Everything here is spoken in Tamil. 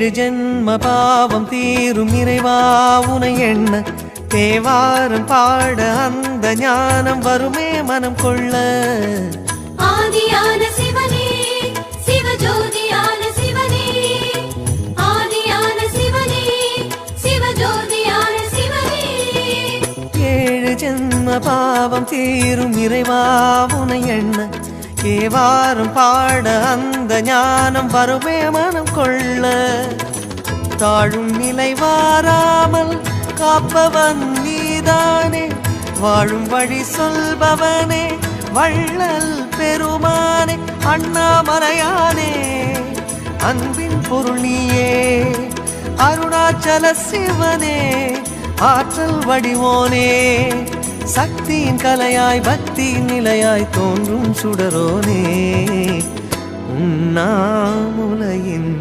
ஏழு ஜென்ம பாவம் தீரும் இறைவா உனை எண்ண தேவாரம் பாட அந்த ஞானம் வருமே மனம் கொள்ள. ஆதியான சிவனே சிவஜோதியான சிவனே, ஆதியான சிவனே சிவஜோதியான சிவனே. ஏழு ஜென்ம பாவம் தீரும் இறைவா உனை எண்ண தேவாரம் பாட அந்த ஞானம் வருமே மனம் கொள்ள. தாழும் நிலை வாராமல் காப்பவன் நீதானே, வாழும் வழி சொல்பவனே வள்ளல் பெருமானே, அண்ணாமலையானே அன்பின் பொருள் நீயே, அருணாச்சல சிவனே ஆற்றல் வடிவோனே, சக்தியின் கலையாய் பக்தியின் நிலையாய் தோன்றும் சுடரோனே, உண்ணாமுலையின்